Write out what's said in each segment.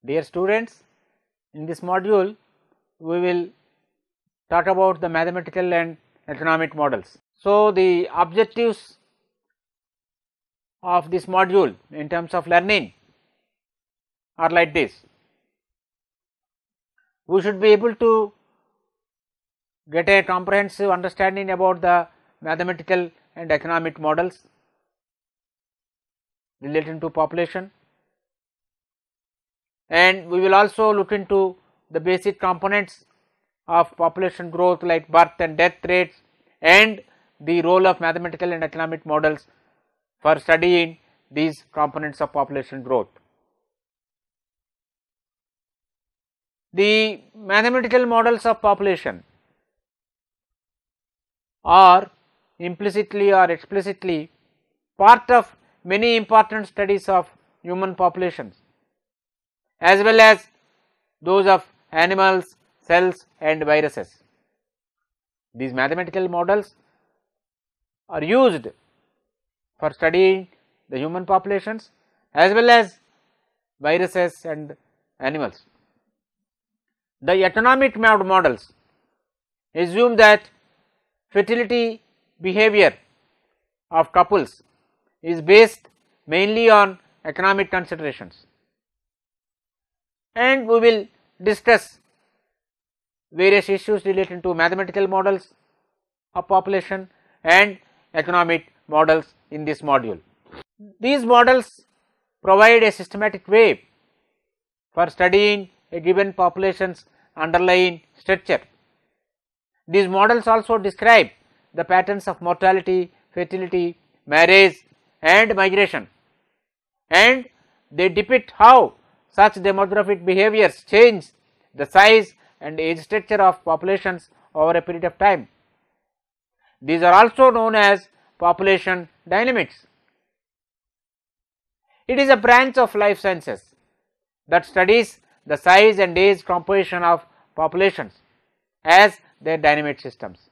Dear students, in this module we will talk about the mathematical and economic models. So, the objectives of this module in terms of learning are like this. We should be able to get a comprehensive understanding about the mathematical and economic models relating to population, and we will also look into the basic components of population growth like birth and death rates and the role of mathematical and economic models for studying these components of population growth. The mathematical models of population are implicitly or explicitly part of many important studies of human populations as well as those of animals, cells and viruses. These mathematical models are used for studying the human populations as well as viruses and animals. The economic models assume that fertility behavior of couples is based mainly on economic considerations, and we will discuss various issues relating to mathematical models of population and economic models in this module. These models provide a systematic way for studying a given population's underlying structure. These models also describe the patterns of mortality, fertility, marriage and migration, and they depict how such demographic behaviors change the size and age structure of populations over a period of time. These are also known as population dynamics. It is a branch of life sciences that studies the size and age composition of populations as their dynamic systems.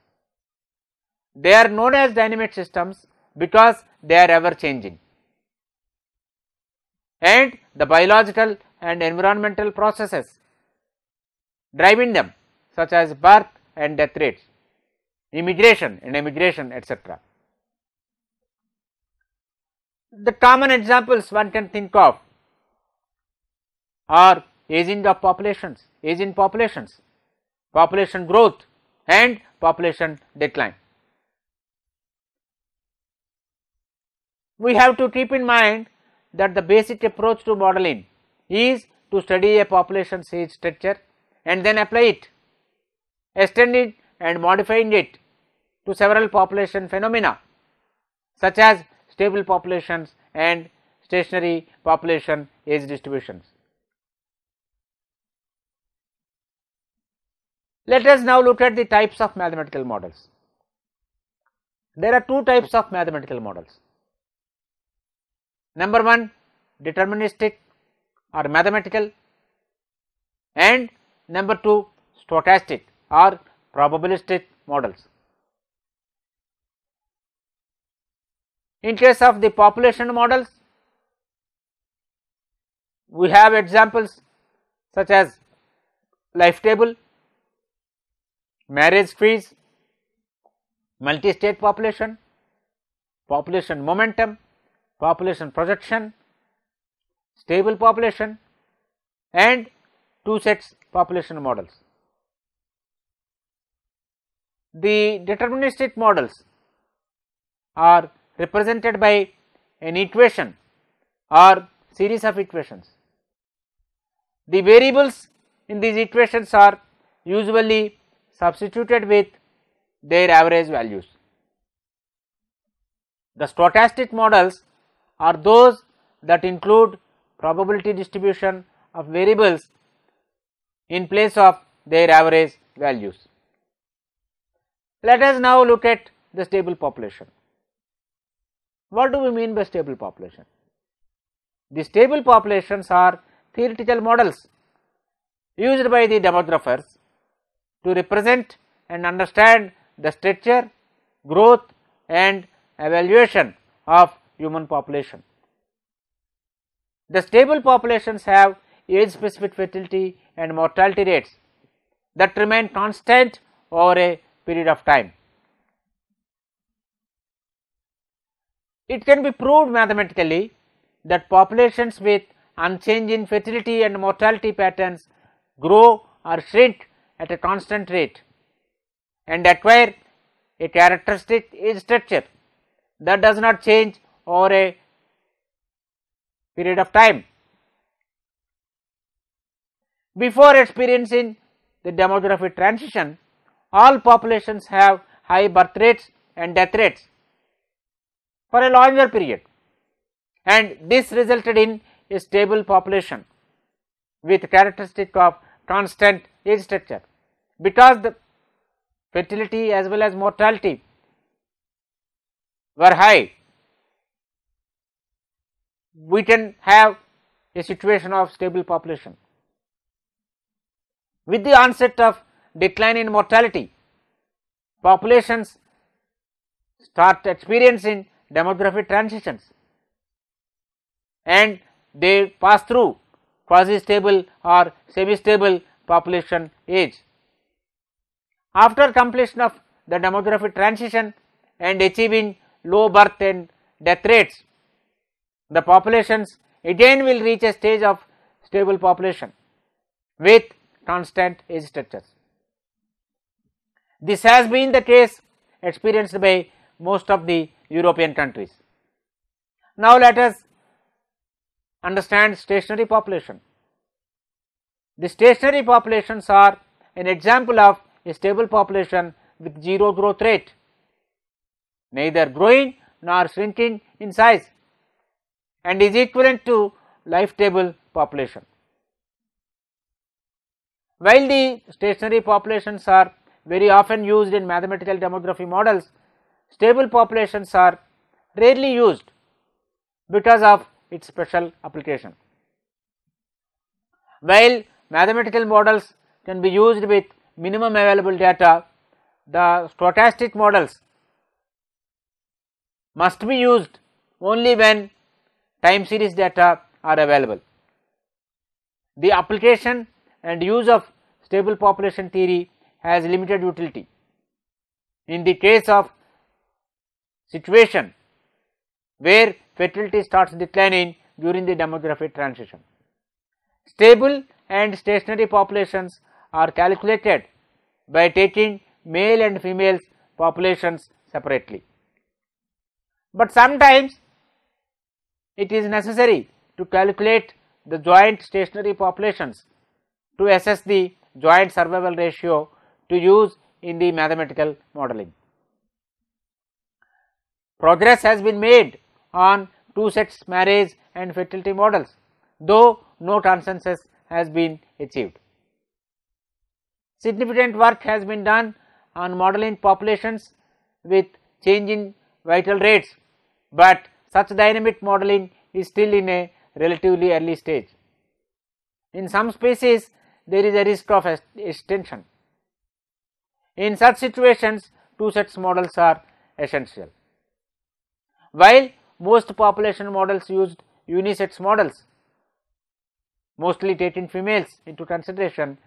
They are known as dynamic systems because they are ever changing, and the biological and environmental processes driving them such as birth and death rates, immigration and emigration, etc. The common examples one can think of are aging of populations, aging populations, population growth and population decline. We have to keep in mind that the basic approach to modeling is to study a population's age structure and then apply it, extending and modifying it to several population phenomena such as stable populations and stationary population age distributions. Let us now look at the types of mathematical models. There are two types of mathematical models. Number one, deterministic or mathematical, and number two, stochastic or probabilistic models. In case of the population models, we have examples such as life table, marriage trees, multi-state population, population momentum, population projection, stable population and two sets population models. The deterministic models are represented by an equation or series of equations. The variables in these equations are usually substituted with their average values. The stochastic models are those that include probability distribution of variables in place of their average values. Let us now look at the stable population. What do we mean by stable population? The stable populations are theoretical models used by the demographers to represent and understand the structure, growth and evaluation of human population. The stable populations have age specific fertility and mortality rates that remain constant over a period of time. It can be proved mathematically that populations with unchanging fertility and mortality patterns grow or shrink at a constant rate and acquire a characteristic age structure that does not change over a period of time. Before experiencing the demographic transition, all populations have high birth rates and death rates for a longer period, and this resulted in a stable population with characteristic of constant age structure. Because the fertility as well as mortality were high, we can have a situation of stable population. With the onset of decline in mortality, populations start experiencing demographic transitions and they pass through quasi-stable or semi-stable population age. After completion of the demographic transition and achieving low birth and death rates, the populations again will reach a stage of stable population with constant age structures. This has been the case experienced by most of the European countries. Now let us understand stationary population. The stationary populations are an example of a stable population with zero growth rate, neither growing nor shrinking in size, and is equivalent to life table population. While the stationary populations are very often used in mathematical demography models, stable populations are rarely used because of its special application. While mathematical models can be used with minimum available data, the stochastic models must be used only when time series data are available. The application and use of stable population theory has limited utility in the case of situation where fertility starts declining during the demographic transition. Stable and stationary populations are calculated by taking male and female populations separately. But sometimes it is necessary to calculate the joint stationary populations to assess the joint survival ratio to use in the mathematical modeling. Progress has been made on two-sex marriage and fertility models, though no consensus has been achieved. Significant work has been done on modeling populations with changing vital rates, but such dynamic modeling is still in a relatively early stage. In some species, there is a risk of extinction. In such situations, two-sex models are essential. While most population models used unisex models, mostly taking females into consideration,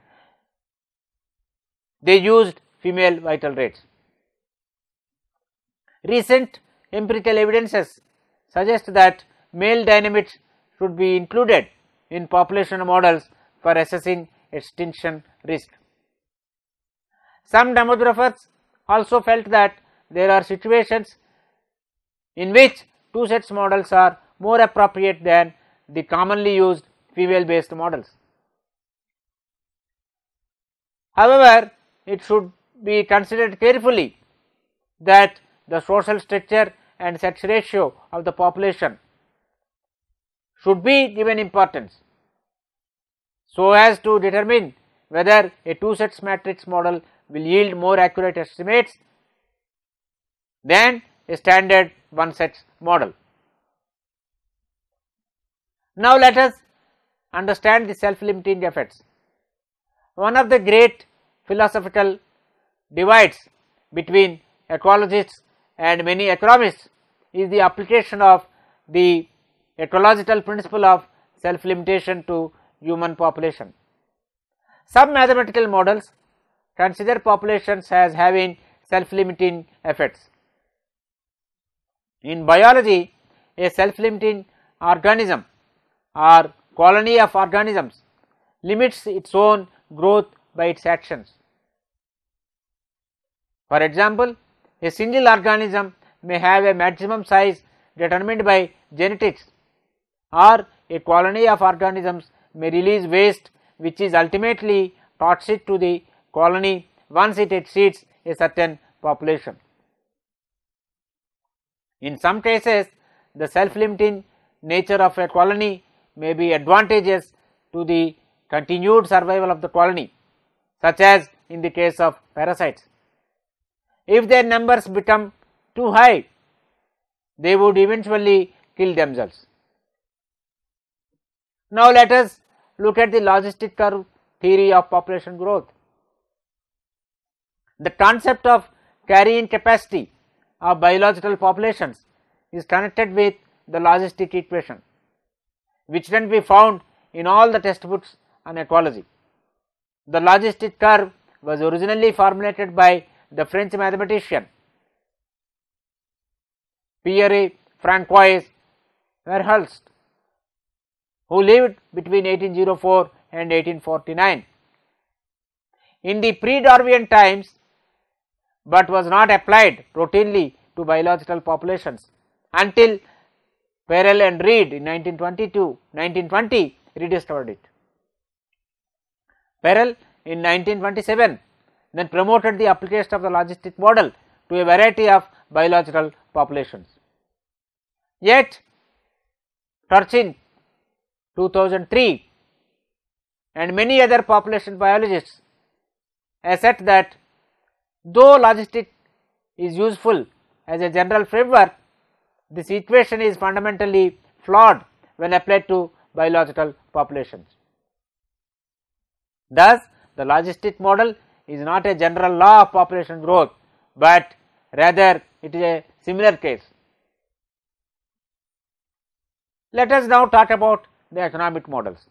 they used female vital rates. Recent empirical evidences suggest that male dynamics should be included in population models for assessing extinction risk. Some demographers also felt that there are situations in which two-sex models are more appropriate than the commonly used female-based models. However, it should be considered carefully that the social structure and sex ratio of the population should be given importance so as to determine whether a two-sex matrix model will yield more accurate estimates than a standard one-sex model. Now let us understand the self-limiting effects. One of the great philosophical divides between ecologists and many economists is the application of the ecological principle of self-limitation to human population. Some mathematical models consider populations as having self-limiting effects. In biology, a self-limiting organism or colony of organisms limits its own growth by its actions. For example, a single organism may have a maximum size determined by genetics, or a colony of organisms may release waste which is ultimately toxic to the colony once it exceeds a certain population. In some cases, the self-limiting nature of a colony may be advantageous to the continued survival of the colony, such as in the case of parasites. If their numbers become too high, they would eventually kill themselves. Now let us look at the logistic curve theory of population growth. The concept of carrying capacity of biological populations is connected with the logistic equation, which can be found in all the textbooks on ecology. The logistic curve was originally formulated by the French mathematician Pierre-François Verhulst, who lived between 1804 and 1849. In the pre-Darwinian times, but was not applied routinely to biological populations until Perel and Reed in 1920 rediscovered it. Perel in 1927 then promoted the application of the logistic model to a variety of biological populations. Yet Turchin 2003 and many other population biologists assert that though logistic is useful as a general framework, this equation is fundamentally flawed when applied to biological populations. Thus, the logistic model is not a general law of population growth, but rather it is a similar case. Let us now talk about the economic models.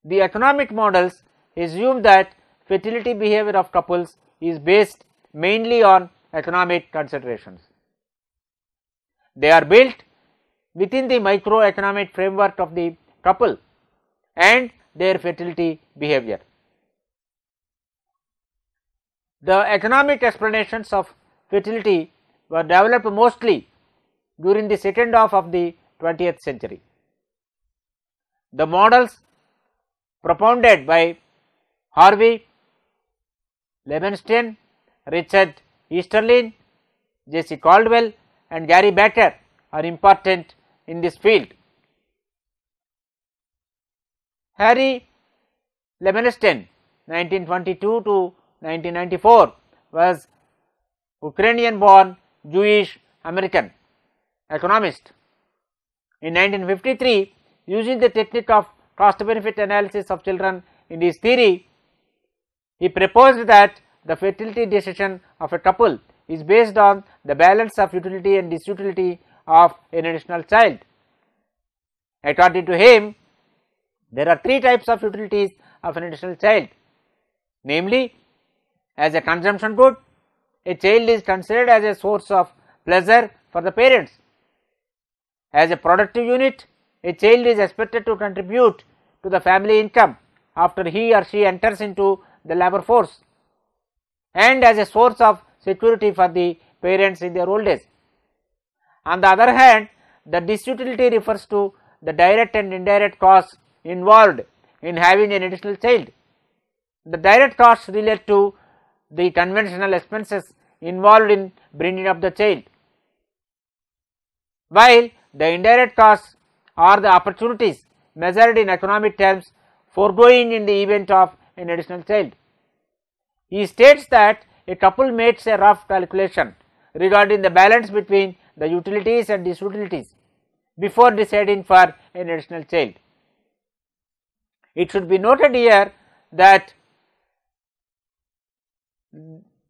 The economic models assume that fertility behavior of couples is based mainly on economic considerations. They are built within the microeconomic framework of the couple and their fertility behavior. The economic explanations of fertility were developed mostly during the second half of the 20th century. The models propounded by Harvey, Levenstein, Richard Easterlin, J.C. Caldwell and Gary Baker are important in this field. Harry Levenstein 1922 to 1994 was Ukrainian born Jewish American economist. In 1953, using the technique of cost benefit analysis of children in his theory, he proposed that the fertility decision of a couple is based on the balance of utility and disutility of an additional child. According to him, there are three types of utilities of an additional child, namely, as a consumption good, a child is considered as a source of pleasure for the parents. As a productive unit, a child is expected to contribute to the family income after he or she enters into the labor force, and as a source of security for the parents in their old age. On the other hand, the disutility refers to the direct and indirect costs involved in having an additional child. The direct costs relate to the conventional expenses involved in bringing up the child, while the indirect costs are the opportunities measured in economic terms foregoing in the event of an additional child. He states that a couple makes a rough calculation regarding the balance between the utilities and disutilities before deciding for an additional child. It should be noted here that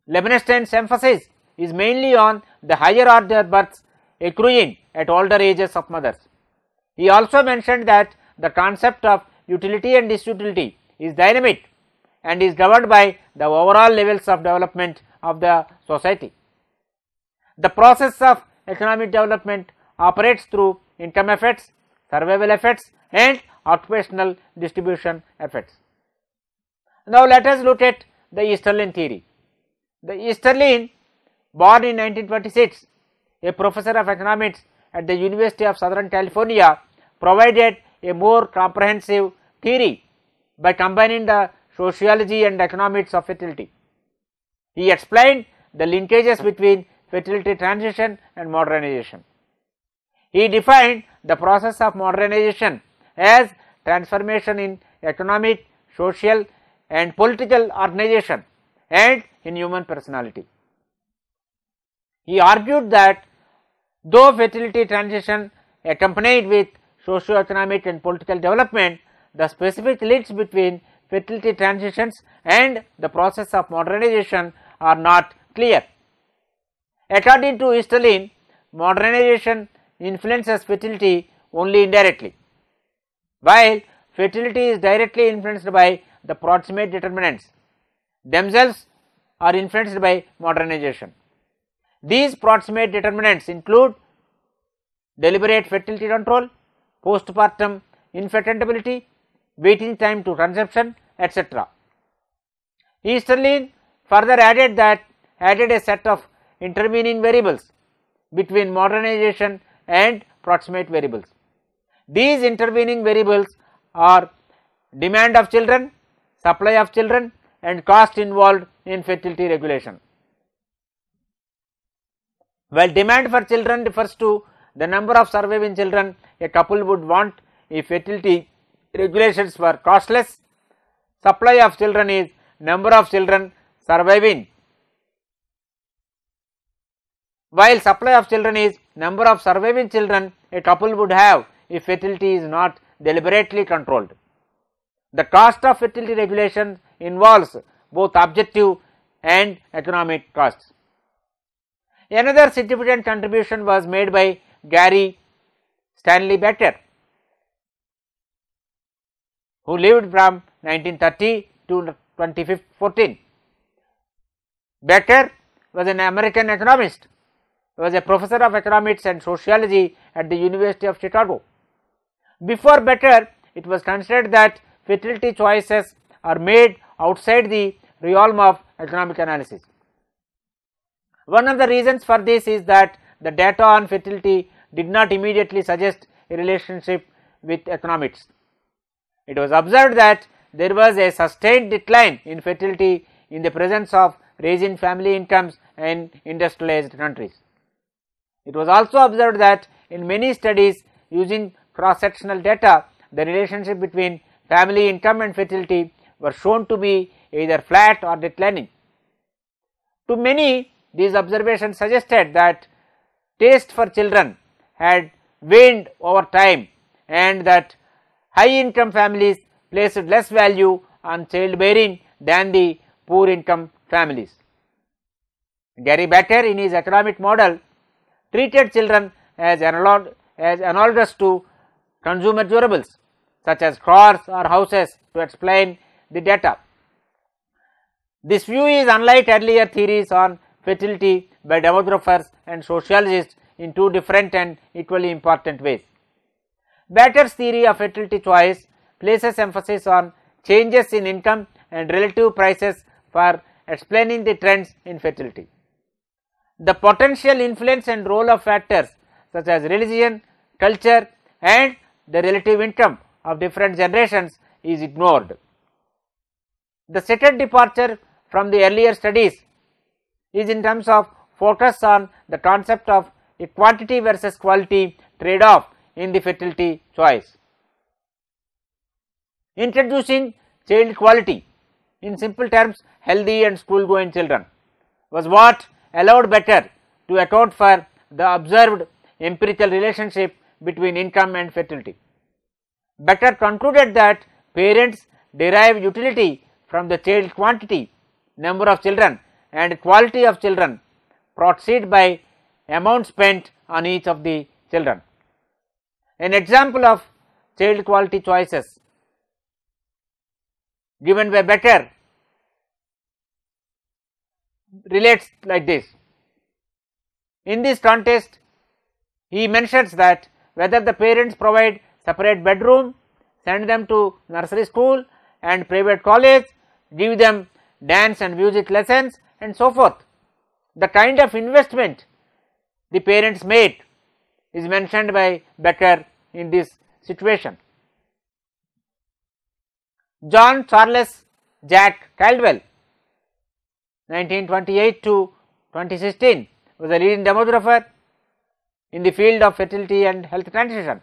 Levenstein's emphasis is mainly on the higher order births accruing at older ages of mothers. He also mentioned that the concept of utility and disutility is dynamic and is governed by the overall levels of development of the society. The process of economic development operates through income effects, survival effects and occupational distribution effects. Now let us look at the Easterlin theory. The Easterlin, born in 1926, a professor of economics at the University of Southern California, provided a more comprehensive theory by combining the sociology and economics of fertility. He explained the linkages between fertility transition and modernization. He defined the process of modernization as transformation in economic, social and political organization and in human personality. He argued that though fertility transition accompanied with socio-economic and political development, the specific links between fertility transitions and the process of modernization are not clear. According to Easterlin, modernization influences fertility only indirectly, while fertility is directly influenced by the proximate determinants themselves are influenced by modernization. These proximate determinants include deliberate fertility control, postpartum infertility, waiting time to conception, etc. Easterlin further added a set of intervening variables between modernization and proximate variables. These intervening variables are demand of children, supply of children and cost involved in fertility regulation. While demand for children refers to the number of surviving children a couple would want if fertility regulations were costless, supply of children is number of children surviving, while supply of children is number of surviving children a couple would have if fertility is not deliberately controlled. The cost of fertility regulation involves both objective and economic costs. Another significant contribution was made by Gary Stanley Better, who lived from 1930 to 2014. Better was an American economist. He was a professor of economics and sociology at the University of Chicago. Before Better, it was considered that fertility choices are made outside the realm of economic analysis. One of the reasons for this is that the data on fertility did not immediately suggest a relationship with economics. It was observed that there was a sustained decline in fertility in the presence of rising family incomes in industrialized countries. It was also observed that in many studies using cross-sectional data, the relationship between family income and fertility were shown to be either flat or declining. To many, these observations suggested that taste for children had waned over time and that high income families placed less value on childbearing than the poor income families. Gary Better, in his economic model, treated children as analogous to consumer durables such as cars or houses to explain the data. This view is unlike earlier theories on fertility by demographers and sociologists in two different and equally important ways. Better's theory of fertility choice places emphasis on changes in income and relative prices for explaining the trends in fertility. The potential influence and role of factors such as religion, culture and the relative income of different generations is ignored. The second departure from the earlier studies is in terms of focus on the concept of a quantity versus quality trade-off in the fertility choice. Introducing child quality, in simple terms healthy and school-going children, was what allowed Better to account for the observed empirical relationship between income and fertility. Better concluded that parents derive utility from the child quantity, number of children and quality of children proceed by amount spent on each of the children. An example of child quality choices given by Becker relates like this. In this context, he mentions that whether the parents provide separate bedroom, send them to nursery school and private college, give them dance and music lessons and so forth, the kind of investment the parents made is mentioned by Becker in this situation. John Charles Jack Caldwell, 1928 to 2016, was a leading demographer in the field of fertility and health transition.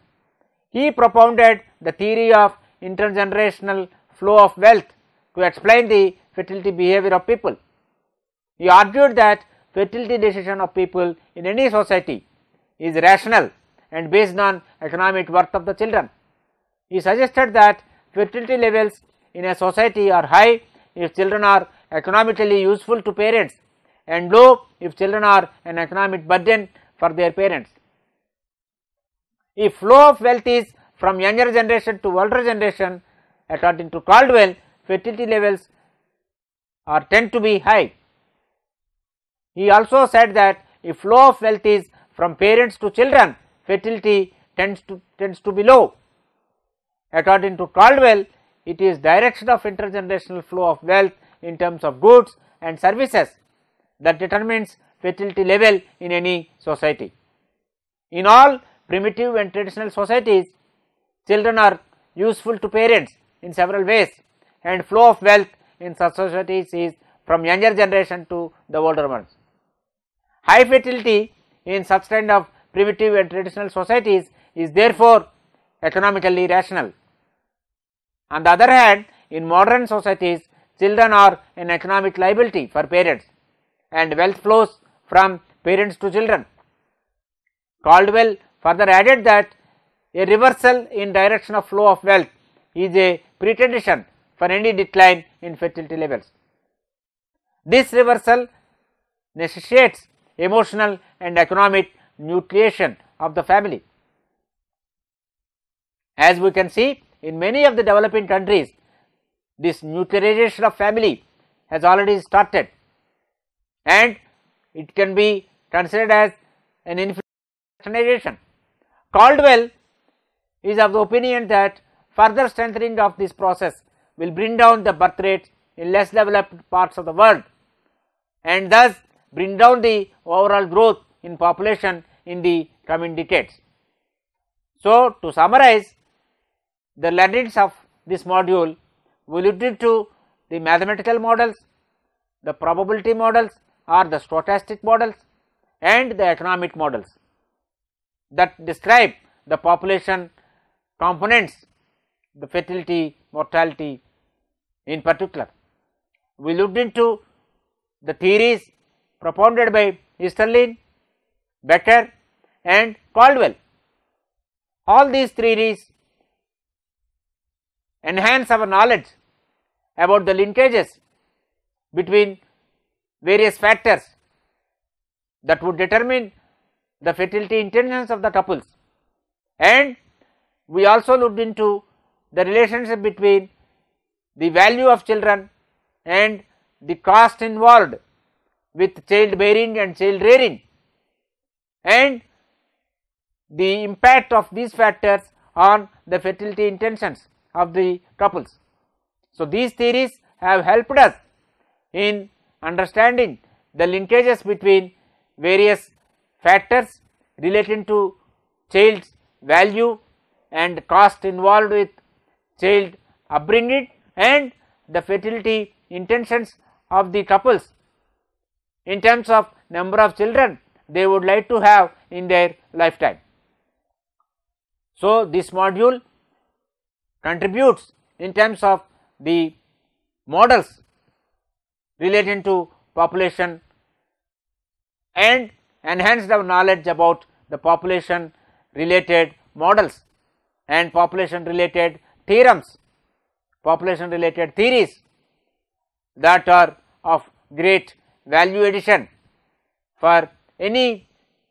He propounded the theory of intergenerational flow of wealth to explain the fertility behavior of people. He argued that fertility decision of people in any society is rational and based on economic worth of the children. He suggested that fertility levels in a society are high if children are economically useful to parents and low if children are an economic burden for their parents. If flow of wealth is from younger generation to older generation, according to Caldwell, fertility levels tend to be high. He also said that if flow of wealth is from parents to children, fertility tends to be low. According to Caldwell, it is direction of intergenerational flow of wealth in terms of goods and services that determines fertility level in any society. In all primitive and traditional societies, children are useful to parents in several ways, and flow of wealth in such societies is from younger generation to the older ones. High fertility in such kind of primitive and traditional societies is therefore economically rational. On the other hand, in modern societies, children are an economic liability for parents and wealth flows from parents to children. Caldwell further added that a reversal in direction of flow of wealth is a precondition for any decline in fertility levels. This reversal necessitates emotional and economic nucleation of the family. As we can see, in many of the developing countries, this nuclearization of family has already started, and it can be considered as an institutionalization. Caldwell is of the opinion that further strengthening of this process will bring down the birth rates in less developed parts of the world and thus bring down the overall growth in population in the coming decades. So, to summarize the learnings of this module, we looked into the mathematical models, the probability models or the stochastic models, and the economic models that describe the population components, the fertility, mortality in particular. We looked into the theories propounded by Easterlin, Becker and Caldwell. All these theories enhance our knowledge about the linkages between various factors that would determine the fertility intentions of the couples, and we also looked into the relationship between the value of children and the cost involved with child bearing and child rearing, and the impact of these factors on the fertility intentions of the couples. So, these theories have helped us in understanding the linkages between various factors relating to child's value and cost involved with child upbringing and the fertility intentions of the couples in terms of number of children they would like to have in their lifetime. So, this module contributes in terms of the models relating to population and enhanced our knowledge about the population related models and population related theorems, population related theories that are of great value addition for any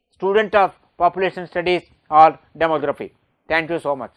student of population studies or demography. Thank you so much.